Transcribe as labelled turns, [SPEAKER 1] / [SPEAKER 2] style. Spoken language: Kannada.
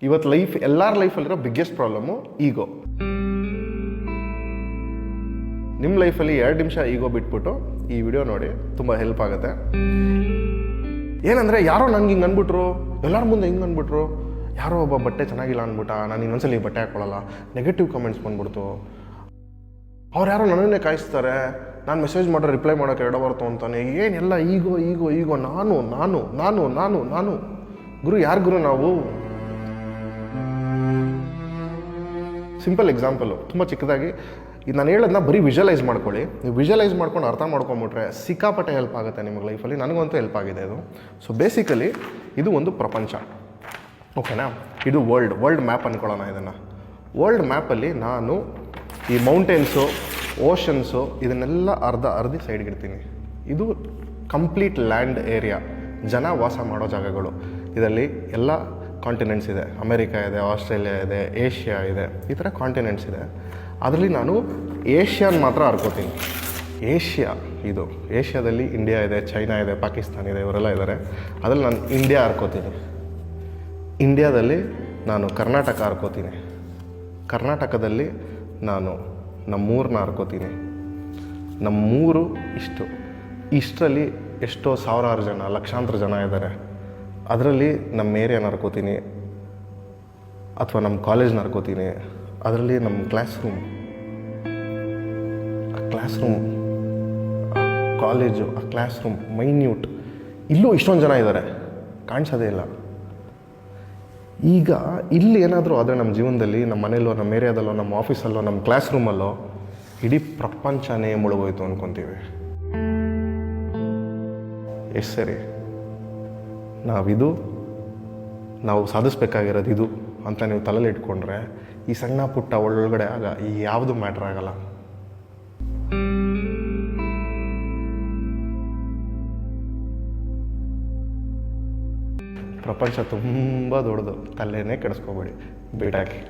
[SPEAKER 1] ಇವತ್ತು ಎಲ್ಲರ ಲೈಫಲ್ಲಿರೋ ಬಿಗ್ಗೆಸ್ಟ್ ಪ್ರಾಬ್ಲಮ್ಮು ಈಗೋ. ನಿಮ್ಮ ಲೈಫಲ್ಲಿ 2 ನಿಮಿಷ ಈಗೋ ಬಿಟ್ಬಿಟ್ಟು ಈ ವಿಡಿಯೋ ನೋಡಿ, ತುಂಬ ಹೆಲ್ಪ್ ಆಗುತ್ತೆ. ಏನಂದರೆ ಯಾರೋ ನನಗೆ ಹಿಂಗೆ ಅಂದ್ಬಿಟ್ರು, ಎಲ್ಲರ ಮುಂದೆ ಹಿಂಗೆ ಅಂದ್ಬಿಟ್ರು, ಯಾರೋ ಒಬ್ಬ ಬಟ್ಟೆ ಚೆನ್ನಾಗಿಲ್ಲ ಅಂದ್ಬಿಟ್ಟ, ನಾನು ಇನ್ನೊಂದ್ಸಲಿ ಬಟ್ಟೆ ಹಾಕ್ಕೊಳ್ಳಲ್ಲ, ನೆಗೆಟಿವ್ ಕಮೆಂಟ್ಸ್ ಬಂದ್ಬಿಡ್ತು. ಅವ್ರು ಯಾರೋ ನನ್ನನ್ನೇ ಕಾಯಿಸ್ತಾರೆ, ನಾನು ಮೆಸೇಜ್ ಮಾಡೋ ರಿಪ್ಲೈ ಮಾಡೋಕ್ಕೆ ಎಡಬಾರ್ತು ಅಂತಾನೆ. ಏನೆಲ್ಲ ಈಗೋ ಈಗೋ ಈಗೋ, ನಾನು ನಾನು ನಾನು ನಾನು ನಾನು ಗುರು. ಯಾರು ಗುರು ನಾವು? ಸಿಂಪಲ್ ಎಕ್ಸಾಂಪಲು, ತುಂಬ ಚಿಕ್ಕದಾಗಿ ಇದು ನಾನು ಹೇಳೋದನ್ನ ಬರೀ ವಿಜುವಲೈಸ್ ಮಾಡ್ಕೊಳ್ಳಿ. ನೀವು ವಿಜುವಲೈಸ್ ಮಾಡ್ಕೊಂಡು ಅರ್ಥ ಮಾಡ್ಕೊಂಬಿಟ್ರೆ ಸಿಕ್ಕಾಪಟ್ಟೆ ಹೆಲ್ಪ್ ಆಗುತ್ತೆ ನಿಮಗೆ ಲೈಫಲ್ಲಿ. ನನಗಂತೂ ಹೆಲ್ಪ್ ಆಗಿದೆ ಇದು. ಸೊ ಬೇಸಿಕಲಿ ಇದು ಒಂದು ಪ್ರಪಂಚ, ಓಕೆನಾ? ಇದು ವರ್ಲ್ಡ್ ಮ್ಯಾಪ್ ಅಂದ್ಕೊಳ್ಳೋಣ ಇದನ್ನು. ವರ್ಲ್ಡ್ ಮ್ಯಾಪಲ್ಲಿ ನಾನು ಈ ಮೌಂಟೇನ್ಸು, ಓಷನ್ಸು ಇದನ್ನೆಲ್ಲ ಅರ್ಧಿ ಸೈಡ್ಗೆ ಇಡ್ತೀನಿ. ಇದು ಕಂಪ್ಲೀಟ್ ಲ್ಯಾಂಡ್ ಏರಿಯಾ, ಜನ ವಾಸ ಮಾಡೋ ಜಾಗಗಳು. ಇದರಲ್ಲಿ ಎಲ್ಲ ಕಾಂಟಿನೆಂಟ್ಸ್ ಇದೆ. ಅಮೆರಿಕಾ ಇದೆ, ಆಸ್ಟ್ರೇಲಿಯಾ ಇದೆ, ಏಷ್ಯಾ ಇದೆ, ಈ ಥರ ಕಾಂಟಿನೆಂಟ್ಸ್ ಇದೆ. ಅದರಲ್ಲಿ ನಾನು ಏಷ್ಯಾನ ಮಾತ್ರ ಹರ್ಕೋತೀನಿ. ಇದು ಏಷ್ಯಾದಲ್ಲಿ ಇಂಡಿಯಾ ಇದೆ, ಚೈನಾ ಇದೆ, ಪಾಕಿಸ್ತಾನ ಇದೆ, ಇವರೆಲ್ಲ ಇದ್ದಾರೆ. ಅದರಲ್ಲಿ ನಾನು ಇಂಡಿಯಾ ಹರ್ಕೋತೀನಿ. ಇಂಡಿಯಾದಲ್ಲಿ ನಾನು ಕರ್ನಾಟಕ ಹರ್ಕೋತೀನಿ. ಕರ್ನಾಟಕದಲ್ಲಿ ನಾನು ನಮ್ಮೂರನ್ನ ಹರ್ಕೋತೀನಿ. ನಮ್ಮೂರು ಇಷ್ಟರಲ್ಲಿ ಎಷ್ಟೋ ಸಾವಿರಾರು ಜನ, ಲಕ್ಷಾಂತರ ಜನ ಇದ್ದಾರೆ. ಅದರಲ್ಲಿ ನಮ್ಮ ಏರಿಯಾನ ಹರ್ಕೋತೀನಿ, ಅಥವಾ ನಮ್ಮ ಕಾಲೇಜ್ನ ಹರ್ಕೋತೀನಿ. ಅದರಲ್ಲಿ ನಮ್ಮ ಕ್ಲಾಸ್ ರೂಮ್, ಕಾಲೇಜು, ಆ ಕ್ಲಾಸ್ ರೂಮ್ ಮೈನ್ಯೂಟ್, ಇಲ್ಲೂ ಇಷ್ಟೊಂದು ಜನ ಇದ್ದಾರೆ, ಕಾಣಿಸೋದೇ ಇಲ್ಲ. ಈಗ ಇಲ್ಲಿ ಏನಾದರೂ ಆದರೆ ನಮ್ಮ ಜೀವನದಲ್ಲಿ, ನಮ್ಮ ಮನೇಲೋ, ನಮ್ಮ ಏರಿಯಾದಲ್ಲೋ, ನಮ್ಮ ಆಫೀಸಲ್ಲೋ, ನಮ್ಮ ಕ್ಲಾಸ್ ರೂಮಲ್ಲೋ ಇಡೀ ಪ್ರಪಂಚನೇ ಮುಳುಗೋಯ್ತು ಅಂದ್ಕೊತೀವಿ. ಎಷ್ಟು ಸರಿ ನಾವು ಸಾಧಿಸ್ಬೇಕಾಗಿರೋದು ಇದು ಅಂತ ನೀವು ತಲೆಯಲ್ಲಿ ಇಟ್ಕೊಂಡ್ರೆ ಈ ಸಣ್ಣ ಪುಟ್ಟ ಒಳಗಡೆ ಯಾವುದು ಮ್ಯಾಟ್ರ್ ಆಗಲ್ಲ. ಪ್ರಪಂಚ ತುಂಬ ದೊಡ್ಡದು, ತಲೆನೇ ಕೆಡಿಸ್ಕೋಬೇಡಿ, ಬಿಟಾಕಿ.